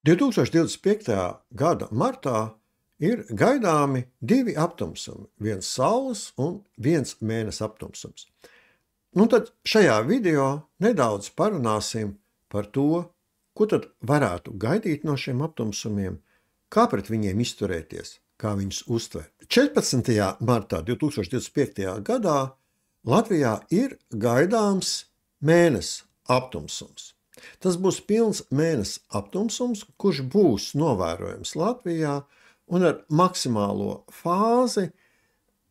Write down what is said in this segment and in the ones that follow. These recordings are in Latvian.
2025. gada martā ir gaidāmi divi aptumsumi, viens saules un viens mēness aptumsums. Tad šajā video nedaudz parunāsim par to, ko tad varētu gaidīt no šiem aptumsumiem, kā pret viņiem izturēties, kā viņus uztvert. 14. martā 2025. gadā Latvijā ir gaidāms mēness aptumsums. Tas būs pilns mēness aptumsums, kurš būs novērojams Latvijā, un ar maksimālo fāzi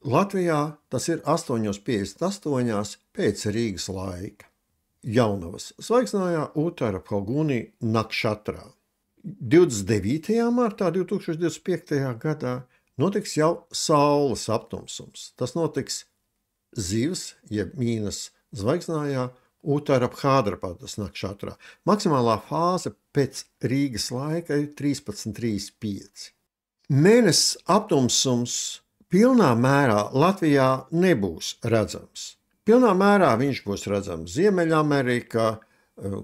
Latvijā tas ir 8:58 pēc Rīgas laika. Jaunavas zvaigznājā Uttara Phalguni Nakšatrā. 29. martā 2025. gadā notiks jau saules aptumsums. Tas notiks Zivs, jeb Mīnas zvaigznājā Uttara Bhadrapadas Nakšatrā. Maksimālā fāze pēc Rīgas laika ir 13:35. Mēness aptumsums pilnā mērā Latvijā nebūs redzams. Pilnā mērā viņš būs redzams Ziemeļamerikā,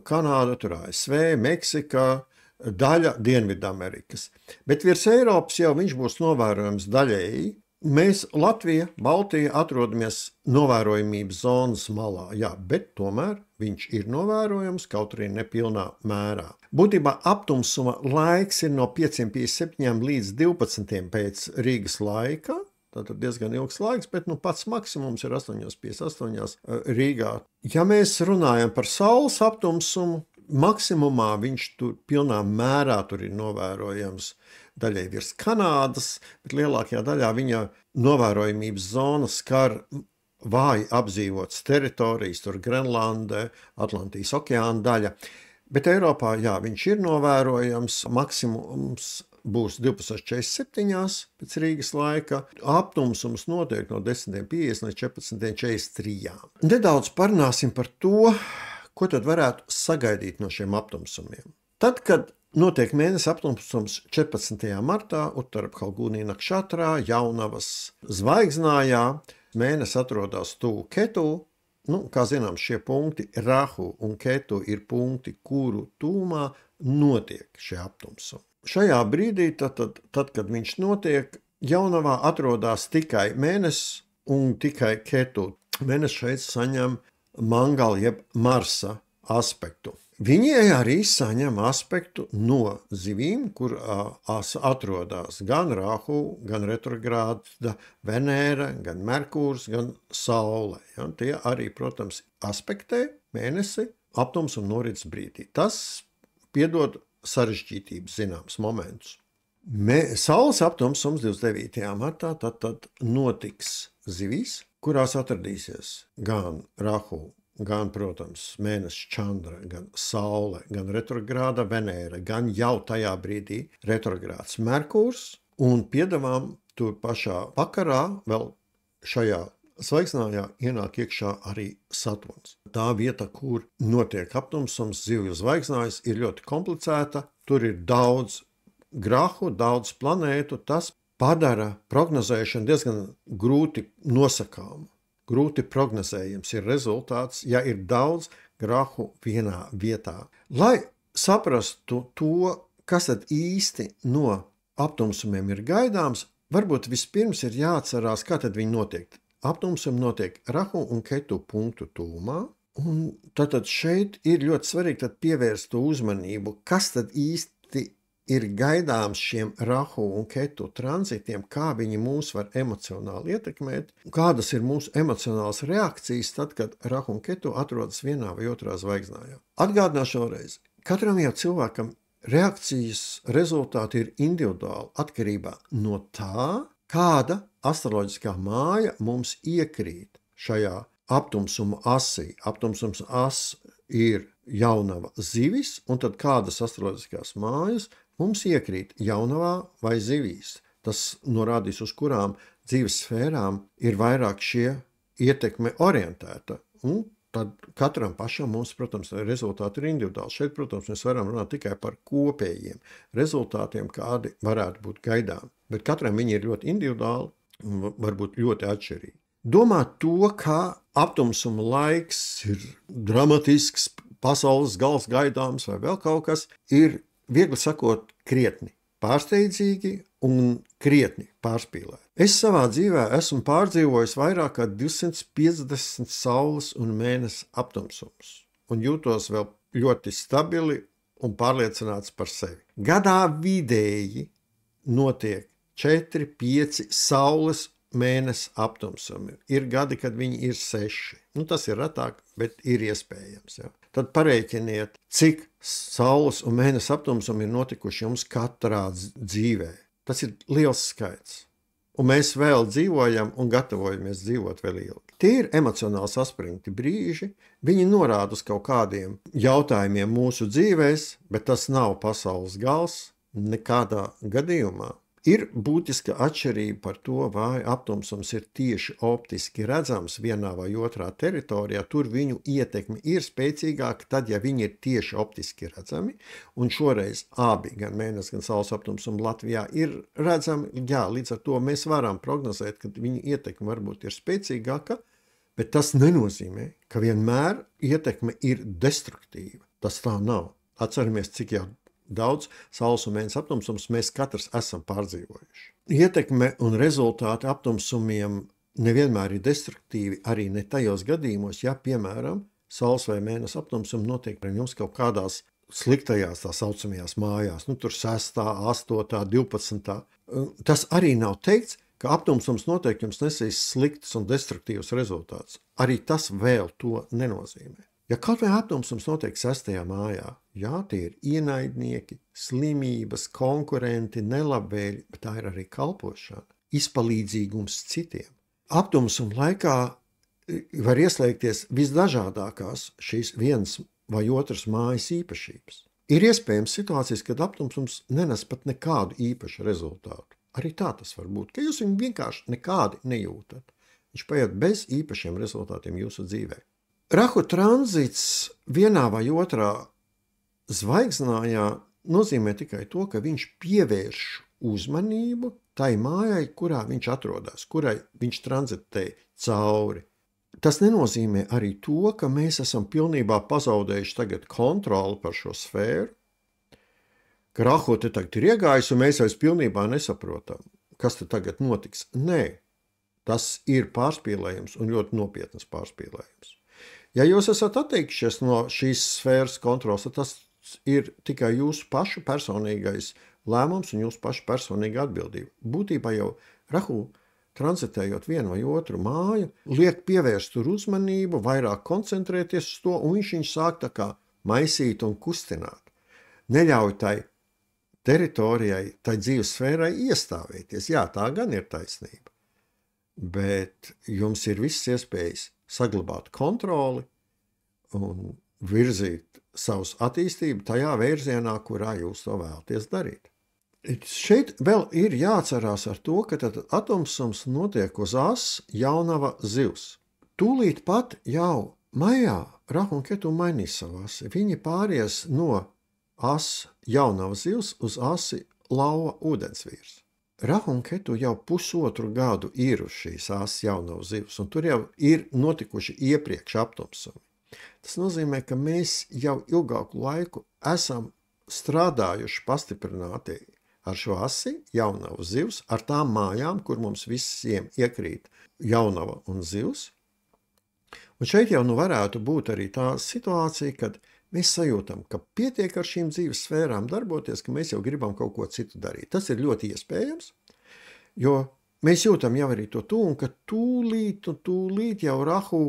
Kanāda, ASV, Meksika, daļa Dienvidamerikas. Bet virs Eiropas jau viņš būs novērojams daļēji. Mēs, Latvija, Baltija, atrodamies novērojamības zonas malā, bet tomēr viņš ir novērojams, kaut arī nepilnā mērā. Būtībā aptumsuma laiks ir no 5:57 līdz 12 pēc Rīgas laika. Tātad diezgan ilgs laiks, bet pats maksimums ir 8:58 Rīgā. Ja mēs runājam par saules aptumsumu, maksimumā viņš tur pilnā mērā tur ir novērojams daļai virs Kanādas, bet lielākajā daļā viņa novērojamības zona skar vāji apdzīvotas teritorijas, tur Grenlande, Atlantijas okeāna daļa. Bet Eiropā, viņš ir novērojams, maksimums būs 12:47 pēc Rīgas laika. Aptumsums notiek no 10:50 līdz 14:43. Nedaudz parunāsim par to, ko tad varētu sagaidīt no šiem aptumsumiem. Tad, kad notiek mēnessa aptumsums 14. martā Uttara Phalguni Nakšatrā, Jaunavas zvaigznājā, mēnesis atrodas tuvu Ketu. Kā zinām, šie punkti, Rahu un Ketu, ir punkti, kuru tūmā notiek šie aptumsumi. Šajā brīdī, tad, kad viņš notiek, Jaunavā atrodas tikai mēnesis un tikai Ketu. Mēnesis šeit saņem Mangala jeb Marsa aspektu. Viņi arī saņem aspektu no zivīm, kur atrodas gan Rahu, gan retrogrāda Venēra, gan Merkūrs, gan Saule. Tie arī, protams, aspektē mēnesi aptumsuma norites brīdī. Tas piedod sarežģītības zināms momentus. Saules aptumsums 29. martā tad notiks zivīs, kurās atradīsies gan Rahu, gan, protams, mēnesis Čandra, gan Saule, gan retrogrāda Venēra, gan jau tajā brīdī retrogrāds Merkūrs, un piedāvām tur pašā vakarā vēl šajā zvaigznājā ienāk iekšā arī Saturns. Tā vieta, kur notiek aptumsums, Zivju zvaigznājas, ir ļoti komplicēta. Tur ir daudz grahu, daudz planētu. Tas padara prognozēšanu diezgan grūti nosakāmu. Grūti prognozējams ir rezultāts, ja ir daudz grahu vienā vietā. Lai saprastu to, kas tad īsti no aptumsumiem ir gaidāms, varbūt vispirms ir jāatcerās, kā tad viņi notiek. Aptumsumi notiek Rahu un Ketu punktu tūmā, un tad šeit ir ļoti svarīgi pievērst uzmanību, kas tad īsti ir gaidāms šiem Rahu un Ketu tranzitiem, kā viņi mūs var emocionāli ietekmēt, kādas ir mūsu emocionālas reakcijas tad, kad Rahu un Ketu atrodas vienā vai otrā zvaigznājā. Atgādināšu vēlreiz, katram jau cilvēkam reakcijas rezultāti ir individuāli atkarībā no tā, kāda astroloģiskā māja mums iekrīt šajā aptumsuma asī. Aptumsums as ir Jaunava Zivis, un tad kādas astroloģiskās mājas mums iekrīt Jaunavā vai Zivīs. Tas norādīs, uz kurām dzīves sfērām ir vairāk šie ietekme orientēta. Un tad katram pašam mums, protams, rezultāti ir individuāli. Šeit, protams, mēs varam runāt tikai par kopējiem rezultātiem, kādi varētu būt gaidām. Bet katram viņi ir ļoti individuāli un varbūt ļoti atšķirīgi. Domāt to, ka aptumsuma laiks ir dramatisks, pasaules gals gaidāms vai vēl kaut kas, ir viegli sakot, krietni pārsteidzīgi un krietni pārspīlēti. Es savā dzīvē esmu pārdzīvojis vairāk kā 250 saules un mēnesi aptumsumus un jūtos vēl ļoti stabili un pārliecināts par sevi. Gadā vidēji notiek 4-5 saules mēnesi aptumsumi. Ir gadi, kad viņi ir 6. Tas ir retāk, bet ir iespējams. Ja. Tad parēķiniet, cik saules un mēnesi aptumsumi ir notikuši jums katrā dzīvē. Tas ir liels skaits. Un mēs vēl dzīvojam un gatavojamies dzīvot vēl ilgi. Tie ir emocionāli saspringti brīži. Viņi norāda uz kaut kādiem jautājumiem mūsu dzīvēs, bet tas nav pasaules gals nekādā gadījumā. Ir būtiska atšķirība par to, vai aptumsums ir tieši optiski redzams vienā vai otrā teritorijā. Tur viņu ietekme ir spēcīgāka tad, ja viņi ir tieši optiski redzami. Un šoreiz abi, gan mēnesis, gan saules aptumsumi Latvijā ir redzami. Jā, līdz ar to mēs varam prognozēt, ka viņu ietekme varbūt ir spēcīgāka, bet tas nenozīmē, ka vienmēr ietekme ir destruktīva. Tas tā nav. Atceramies, cik jau daudz saules un mēnesi aptumsums mēs katrs esam pārdzīvojuši. Ietekme un rezultāti aptumsumiem nevienmēr ir destruktīvi, arī ne tajos gadījumos, ja, piemēram, saules vai mēnesi aptumsumi notiek pie jums kaut kādās sliktajās tā saucamajās mājās, tur 6., 8., 12. Tas arī nav teikts, ka aptumsums noteikti jums nesīs sliktus un destruktīvus rezultātus. Arī tas vēl to nenozīmē. Ja kaut vai aptumsums notiek 6. mājā, jā, tie ir ienaidnieki, slimības, konkurenti, nelabvēļi, bet tā ir arī kalpošana, izpalīdzīgums citiem. Aptumsuma laikā var ieslēgties visdažādākās šīs vienas vai otras mājas īpašības. Ir iespējams situācijas, kad aptumsums nenes pat nekādu īpašu rezultātu. Arī tā tas var būt, ka jūs viņu vienkārši nekādi nejūtat. Viņš paiet bez īpašiem rezultātiem jūsu dzīvē. Rahu tranzits vienā vai otrā zvaigznājā nozīmē tikai to, ka viņš pievērš uzmanību tai mājai, kurā viņš atrodas, kurai viņš tranzitē cauri. Tas nenozīmē arī to, ka mēs esam pilnībā pazaudējuši tagad kontroli par šo sfēru, ka Rahu te tagad ir iegājis un mēs vairs pilnībā nesaprotam, kas te tagad notiks. Nē, tas ir pārspīlējums un ļoti nopietnas pārspīlējums. Ja jūs esat atteikšies no šīs sfēras kontrols, tad tas ir tikai jūsu pašu personīgais lēmums un jūsu pašu personīga atbildība. Būtībā jau Rahu, tranzitējot vienu vai otru māju, liek pievērst tur uzmanību, vairāk koncentrēties uz to, un viņš sāk tā kā maisīt un kustināt. Neļauj tai teritorijai, tai dzīves sfērai iestāvēties. Jā, tā gan ir taisnība. Bet jums ir visas iespējas saglabāt kontroli un virzīt savus attīstību tajā virzienā, kurā jūs to vēlaties darīt. Šeit vēl ir jāatcerās ar to, ka tad atomsums notiek uz as jaunava zivs. Tūlīt pat jau maijā Rahu un Ketu mainīs savu asi. Viņi pāries no as jaunava zivs uz asi lauva ūdensvīrs. Rahu un Ketu jau pusotru gadu ir uz šīs as jaunava zivs, un tur jau ir notikuši iepriekš aptumsumi. Tas nozīmē, ka mēs jau ilgāku laiku esam strādājuši pastiprināti ar šo asi jaunava zivs, ar tām mājām, kur mums visiem iekrīt jaunava un zivs. Un šeit jau varētu būt arī tā situācija, kad mēs sajūtam, ka pietiek ar šīm dzīves sfērām darboties, ka mēs jau gribam kaut ko citu darīt. Tas ir ļoti iespējams, jo mēs jūtam jau arī to tūmu, ka tūlīt jau Rahu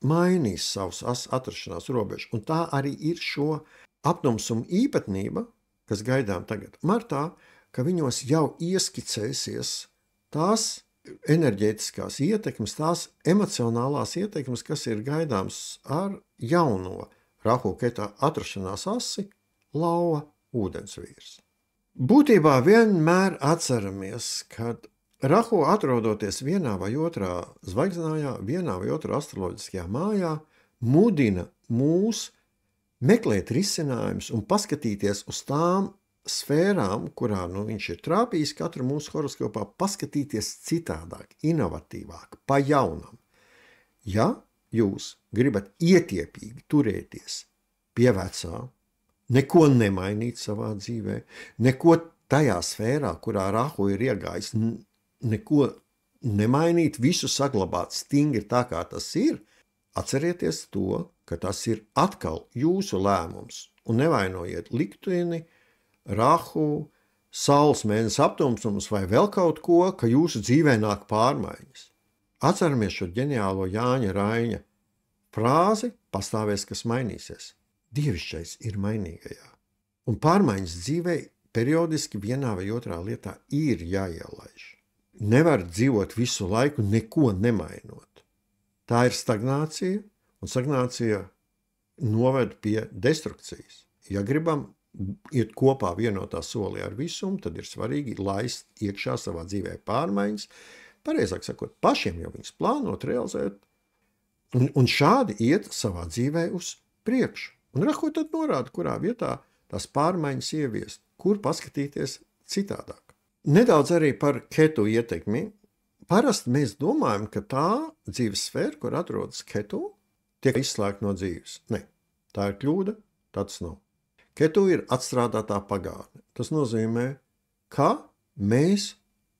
mainīs savus atrašanās robežu. Un tā arī ir šo aptumsumu īpatnība, kas gaidām tagad martā, ka viņos jau ieskicēsies tās enerģētiskās ietekmes, tās emocionālās ietekmes, kas ir gaidāms ar jauno Rahu Ketā atrašanās asi lauva ūdensvīrs. Būtībā vienmēr atceramies, kad Rahu atrodoties vienā vai otrā zvaigznājā, vienā vai otrā astroloģiskajā mājā, mudina mūs meklēt risinājumus un paskatīties uz tām sfērām, kurā viņš ir trāpījis katru mūsu horoskopā, paskatīties citādāk, inovatīvāk, pa jaunam. Ja jūs gribat ietiepīgi turēties pie vecā, neko nemainīt savā dzīvē, neko tajā sfērā, kurā Rahu ir iegājis, neko nemainīt, visu saglabāt stingri tā, kā tas ir, atcerieties to, ka tas ir atkal jūsu lēmums, un nevainojiet likteni, Rahu, Saules mēnesi aptumsums vai vēl kaut ko, ka jūsu dzīvē nāk pārmaiņas. Atceramies šo ģeniālo Jāņa Raiņa frāzi, pastāvēs, kas mainīsies. Dievišķais ir mainīgajā. Un pārmaiņas dzīvē periodiski vienā vai otrā lietā ir jāielaiž. Nevar dzīvot visu laiku neko nemainot. Tā ir stagnācija, un stagnācija noved pie destrukcijas. Ja gribam iet kopā vienotā solī ar visumu, tad ir svarīgi laist iekšā savā dzīvē pārmaiņas, pareizāk sakot, pašiem jau viņas plānot, realizēt, un šādi iet savā dzīvē uz priekšu. Un Rahu tad norāda, kurā vietā tās pārmaiņas ieviest, kur paskatīties citādāk. Nedaudz arī par Ketu ietekmi. Parasti mēs domājam, ka tā dzīves sfēra, kur atrodas Ketu, tiek izslēgta no dzīves. Ne, tā ir kļūda, tāds nav. Ketu ir atstrādātā pagātne. Tas nozīmē, ka mēs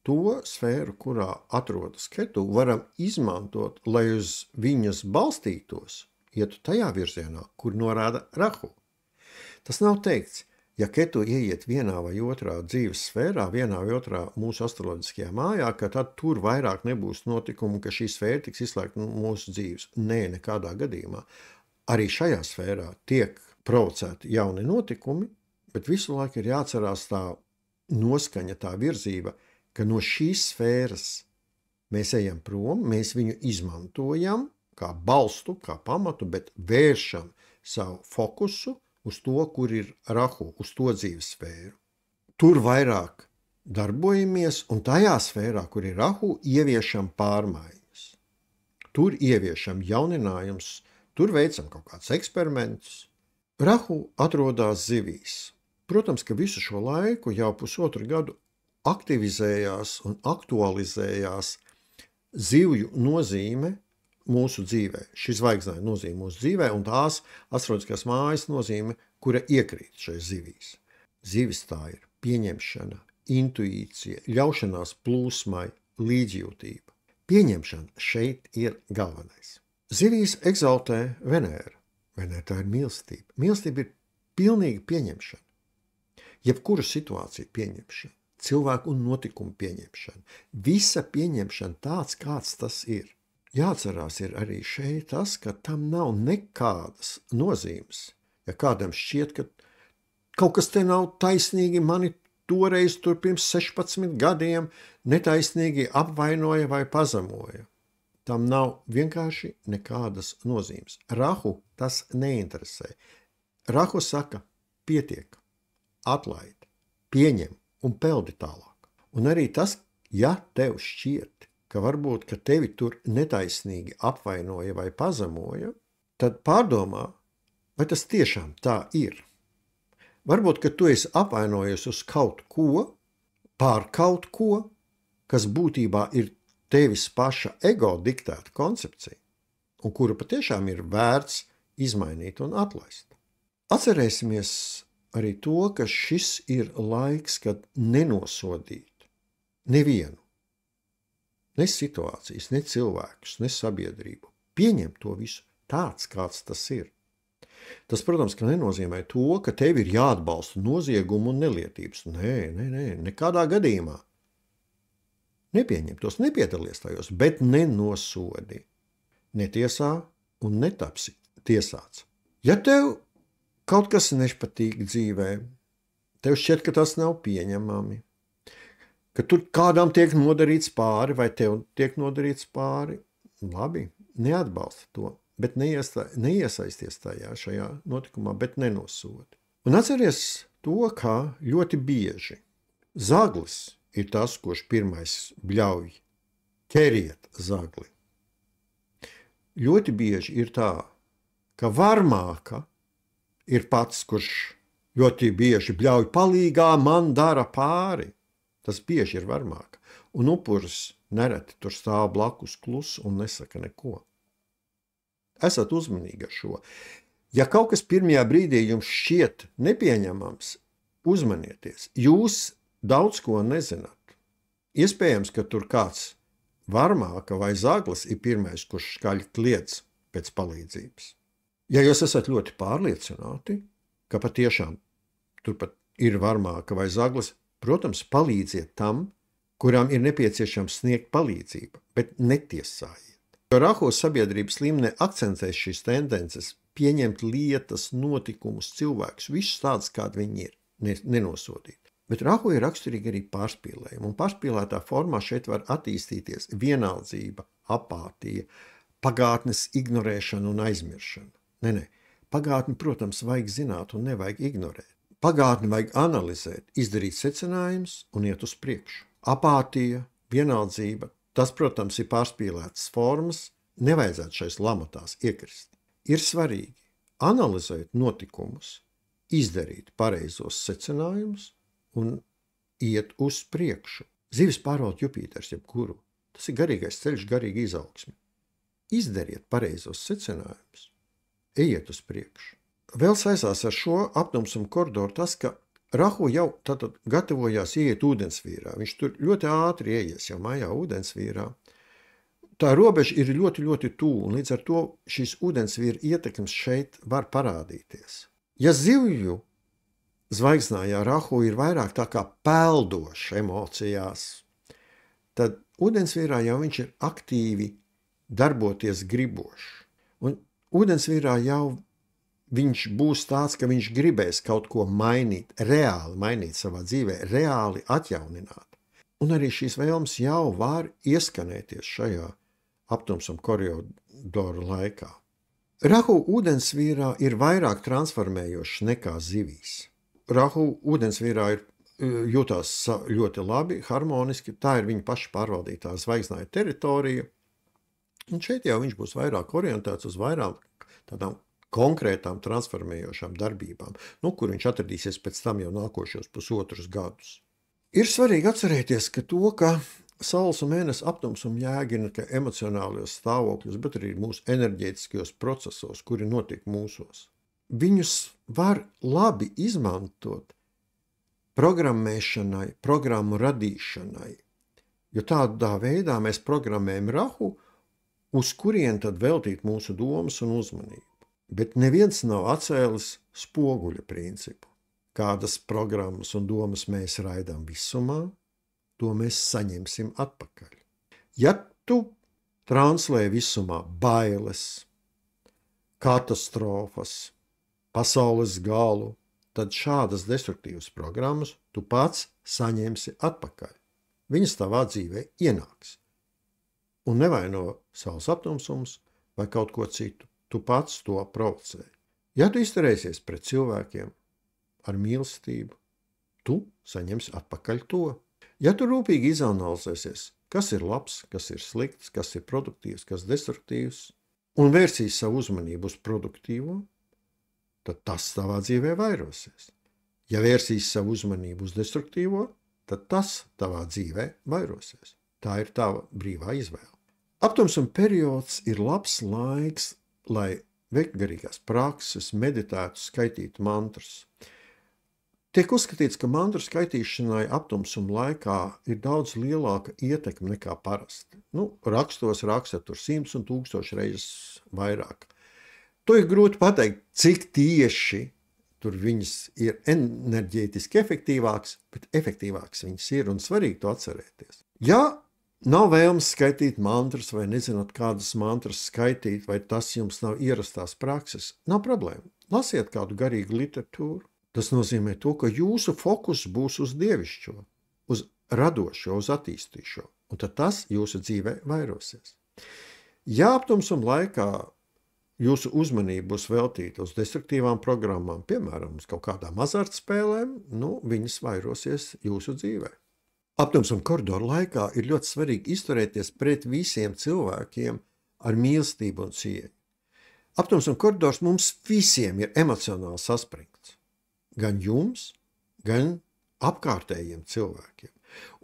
to sfēru, kurā atrodas Ketu, varam izmantot, lai uz viņas balstītos, ietu tajā virzienā, kur norāda Rahu. Tas nav teikts, ja Ketu ieiet vienā vai otrā dzīves sfērā, vienā vai otrā mūsu astroloģiskajā mājā, ka tad tur vairāk nebūs notikumu, ka šī sfēra tiks izslēgta no mūsu dzīves. Nē, nekādā gadījumā. Arī šajā sfērā tiek provocēti jauni notikumi, bet visu laiku ir jāatcerās tā noskaņa, tā virzība, ka no šīs sfēras mēs ejam prom, mēs viņu izmantojam kā balstu, kā pamatu, bet vēršam savu fokusu uz to, kur ir Rahu, uz to dzīves sfēru. Tur vairāk darbojamies, un tajā sfērā, kur ir Rahu, ieviešam pārmaiņas. Tur ieviešam jauninājums, tur veicam kaut kādus eksperimentus. Rahu atrodas zivīs. Protams, ka visu šo laiku, jau pusotru gadu, aktivizējās un aktualizējās zivju nozīme mūsu dzīvē. Šī zvaigznāja nozīme mūsu dzīvē, un tās astroloģiskās mājas nozīme, kura iekrīt šai zivīs. Zivis tā ir pieņemšana, intuīcija, ļaušanās plūsmai, līdzjūtība. Pieņemšana šeit ir galvenais. Zivīs egzaltē Venēra. Venēra tā ir mīlestība. Mīlestība ir pilnīga pieņemšana. Jebkura situācija pieņemšana, cilvēku un notikumu pieņemšana. Visa pieņemšana tāds, kāds tas ir. Jāatcerās ir arī šeit tas, ka tam nav nekādas nozīmes. Ja kādam šķiet, ka kaut kas te nav taisnīgi, mani toreiz tur pirms 16 gadiem netaisnīgi apvainoja vai pazemoja. Tam nav vienkārši nekādas nozīmes. Rahu tas neinteresē. Rahu saka, pietiek, atlaid, pieņem un peldi tālāk. Un arī tas, ja tev šķiet, ka varbūt, ka tevi tur netaisnīgi apvainoja vai pazemoja, tad pārdomā, vai tas tiešām tā ir. Varbūt, ka tu esi apvainojies uz kaut ko, pār kaut ko, kas būtībā ir tevis paša ego diktēta koncepcija, un kuru patiešām ir vērts izmainīt un atlaist. Atcerēsimies arī to, ka šis ir laiks, kad nenosodīt nevienu, ne situācijas, ne cilvēkus, ne sabiedrību. Pieņem to visu tāds, kāds tas ir. Tas, protams, ka nenozīmē to, ka tev ir jāatbalsta noziegumu un nelietības. Nē, nekādā gadījumā. Nepieņem tos, nepiedalies tajos, bet nenosodi. Netiesā un netapsi tiesāts. Ja tev kaut kas nepatīk dzīvē, tev šķiet, ka tas nav pieņemami, ka tur kādam tiek nodarīts pāri vai tev tiek nodarīts pāri, labi, neatbalsta to, bet neiesaisties šajā notikumā, bet nenosodi. Un atceries to, ka ļoti bieži zaglis ir tas, kurš pirmais bļauj, ķeriet zagli. Ļoti bieži ir tā, ka varmāka ir pats, kurš ļoti bieži bļauj palīgā, man dara pāri. Tas bieži ir varmāka. Un upuris nereti tur stāv blakus klusu un nesaka neko. Esat uzmanīgi ar šo. Ja kaut kas pirmajā brīdī jums šķiet nepieņemams, uzmanieties, jūs daudz ko nezināt. Iespējams, ka tur kāds varmāka vai zaglis ir pirmais, kurš skaļi kliedz pēc palīdzības. Ja jūs esat ļoti pārliecināti, ka patiešām turpat ir varmāka vai zaglis, protams, palīdziet tam, kurām ir nepieciešams sniegt palīdzību, bet netiesājiet. Jo Rahu sabiedrības līmenī akcentēs šīs tendences pieņemt lietas, notikumus, cilvēkus, visus tādus, kādi viņi ir, nenosodīt. Bet Rahu ir raksturīgi arī pārspīlējumi, un pārspīlētā formā šeit var attīstīties vienaldzība, apātija, pagātnes ignorēšana un aizmiršana. Nē, pagātni, protams, vajag zināt un nevajag ignorēt. Pagātni vajag analizēt, izdarīt secinājumus un iet uz priekšu. Apātija, vienaldzība, tas, protams, ir pārspīlētas formas, nevajadzētu šais lamatās iekrist. Ir svarīgi analizēt notikumus, izdarīt pareizos secinājumus un iet uz priekšu. Zivis pārvalda Jupiters jebkuru. Tas ir garīgais ceļš, garīga izaugsme. Izdariet pareizos secinājumus, ejiet uz priekšu. Vēl saistās ar šo aptumsumu koridoru tas, ka Rahu jau tātad gatavojās ieiet ūdensvīrā. Viņš tur ļoti ātri ieies jau mājā ūdensvīrā. Tā robeža ir ļoti, ļoti tuvu, un līdz ar to šīs ūdensvīra ietekmes šeit var parādīties. Ja zivju zvaigznājā Rahu ir vairāk tā kā peldošs emocijās, tad ūdensvīrā jau viņš ir aktīvi darboties gribošs. Un ūdensvīrā jau viņš būs tāds, ka viņš gribēs kaut ko mainīt, reāli mainīt savā dzīvē, reāli atjaunināt. Un arī šīs vēlmes jau var ieskanēties šajā aptumsuma koridoru laikā. Rahu ūdensvīrā ir vairāk transformējošs nekā zivīs. Rahu ūdensvīrā jūtās ļoti labi, harmoniski, tā ir viņa paša pārvaldītā zvaigznāja teritorija. Un šeit jau viņš būs vairāk orientēts uz vairāk tādām konkrētām transformējošām darbībām, kur viņš atradīsies pēc tam jau nākošos pusotrus gadus. Ir svarīgi atcerēties, ka Saules un Mēness aptumsuma jēga ir ne tikai emocionālajos stāvokļos, bet arī mūsu enerģētiskajos procesos, kuri notiek mūsos. Viņus var labi izmantot programmēšanai, programmu radīšanai, jo tādā veidā mēs programmējam Rahu, uz kurien tad veltīt mūsu domas un uzmanību. Bet neviens nav atcēlis spoguļa principu. Kādas programmas un domas mēs raidām visumā, to mēs saņemsim atpakaļ. Ja tu translē visumā bailes, katastrofas, pasaules galu, tad šādas destruktīvas programmas tu pats saņemsi atpakaļ. Viņas tavā dzīvē ienāks. Un nevaino savus aptumsumus vai kaut ko citu. Tu pats to provocēji. Ja tu izturēsies pret cilvēkiem ar mīlestību, tu saņemsi atpakaļ to. Ja tu rūpīgi izanalizēsies, kas ir labs, kas ir slikts, kas ir produktīvs, kas destruktīvs, un vērsīs savu uzmanību uz produktīvo, tad tas tavā dzīvē vairosies. Ja vērsīs savu uzmanību uz destruktīvo, tad tas tavā dzīvē vairosies. Tā ir tava brīvā izvēle. Aptumsuma periods ir labs laiks, lai veiktu garīgās prakses, meditētu, skaitītu mantras. Tiek uzskatīts, ka mantru skaitīšanai aptumsuma laikā ir daudz lielāka ietekme nekā parasti. Rakstos raksta tur 100 un 1000 reizes vairāk. To ir grūti pateikt, cik tieši tur viņas ir enerģētiski efektīvāks, bet efektīvāks viņas ir un svarīgi to atcerēties. Ja nav vēlmes skaitīt mantras vai nezināt, kādas mantras skaitīt, vai tas jums nav ierastās prakses, nav problēma. Lasiet kādu garīgu literatūru. Tas nozīmē to, ka jūsu fokus būs uz dievišķo, uz radošo, uz attīstīšo, un tad tas jūsu dzīvē vairosies. Ja aptumsuma laikā jūsu uzmanība būs veltīta uz destruktīvām programmām, piemēram, uz kaut kādām azartspēlēm, viņas vairosies jūsu dzīvē. Aptumsuma koridoru laikā ir ļoti svarīgi izturēties pret visiem cilvēkiem ar mīlestību un cieņu. Aptumsuma koridors mums visiem ir emocionāli saspringts. Gan jums, gan apkārtējiem cilvēkiem.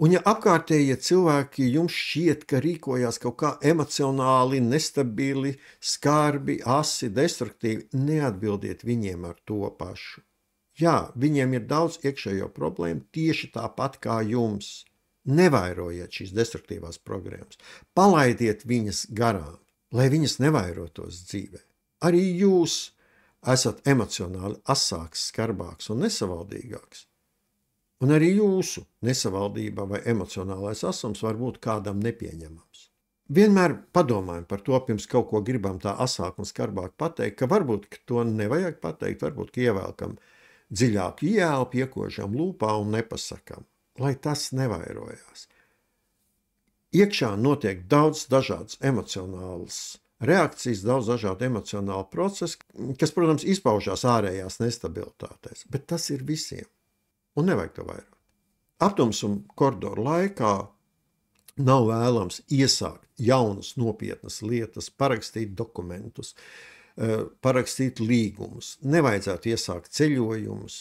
Un ja apkārtējie cilvēki jums šķiet, ka rīkojās kaut kā emocionāli, nestabili, skarbi, asi, destruktīvi, neatbildiet viņiem ar to pašu. Jā, viņiem ir daudz iekšējo problēmu tieši tāpat kā jums. Nevairojiet šīs destruktīvās programmas. Palaidiet viņas garām, lai viņas nevairotos dzīvē. Arī jūs esat emocionāli asāks, skarbāks un nesavaldīgāks. Un arī jūsu nesavaldība vai emocionālais asums var būt kādam nepieņemams. Vienmēr padomājam par to, pirms kaut ko gribam tā asāk un skarbāk pateikt, ka varbūt ka to nevajag pateikt, varbūt ka ievelkam dziļāku ielpu, iekožam lūpā un nepasakam, lai tas nevairojās. Iekšā notiek daudz dažādas emocionālas reakcijas, daudz dažādu emocionālu procesu, kas, protams, izpaužās ārējās nestabilitātēs, bet tas ir visiem. Un nevajag to vairot. Aptumsuma koridoru laikā nav vēlams iesākt jaunas, nopietnas lietas, parakstīt dokumentus, parakstīt līgumus. Nevajadzētu iesākt ceļojumus.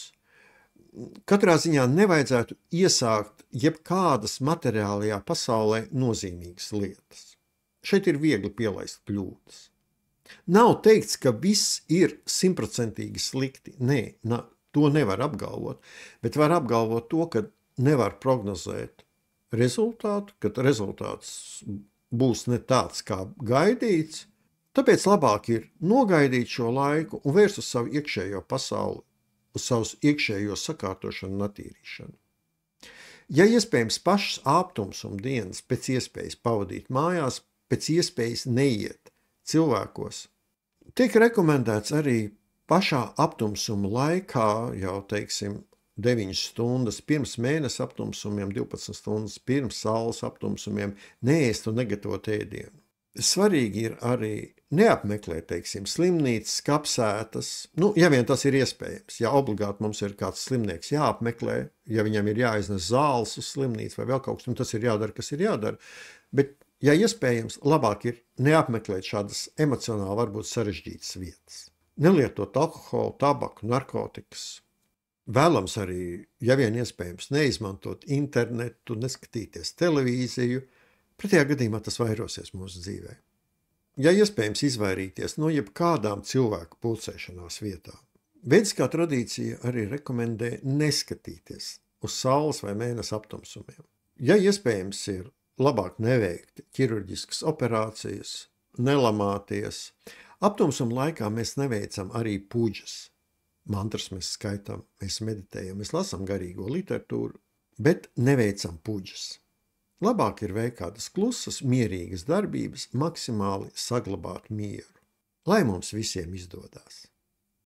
Katrā ziņā nevajadzētu iesākt jebkādas materiālajā pasaulē nozīmīgas lietas. Šeit ir viegli pielaist kļūdas. Nav teikts, ka viss ir 100% slikti. Nē, to nevar apgalvot, bet var apgalvot to, ka nevar prognozēt rezultātu, kad rezultāts būs ne tāds, kā gaidīts. Tāpēc labāk ir nogaidīt šo laiku un vērst uz savu iekšējo pasauli, uz savus iekšējo sakārtošanu un attīrīšanu. Ja iespējams pašas aptumsuma dienas pēc iespējas pavadīt mājās, pēc iespējas neiet cilvēkos, tiek rekomendēts arī pašā aptumsuma laikā, jau teiksim, 9 stundas pirms mēnesa aptumsumiem, 12 stundas pirms saules aptumsumiem, neēst un negatavot ēdienu. Svarīgi ir arī neapmeklēt, teiksim, slimnīcas, kapsētas, ja vien tas ir iespējams. Ja obligāti mums ir kāds slimnieks jāapmeklē, ja viņam ir jāiznes zāles uz slimnīcu vai vēl kaut kas, tas ir jādara, kas ir jādara. Bet, ja iespējams, labāk ir neapmeklēt šādas emocionāli varbūt sarežģītas vietas. Nelietot alkoholu, tabaku, narkotikas. Vēlams arī, ja vien iespējams, neizmantot internetu, neskatīties televīziju, pretējā gadījumā tas vairosies mūsu dzīvē. Ja iespējams izvairīties no jebkādām cilvēku pulcēšanās vietām. Vediskā tradīcija arī rekomendē neskatīties uz saules vai mēnesa aptumsumiem. Ja iespējams ir labāk neveikt ķirurģiskas operācijas, nelamāties. Aptumsuma laikā mēs neveicam arī puģas. Mantras mēs skaitam, mēs meditējam, mēs lasām garīgo literatūru, bet neveicam puģas. Labāk ir veikt kādas klusas, mierīgas darbības, maksimāli saglabāt mieru. Lai mums visiem izdodās!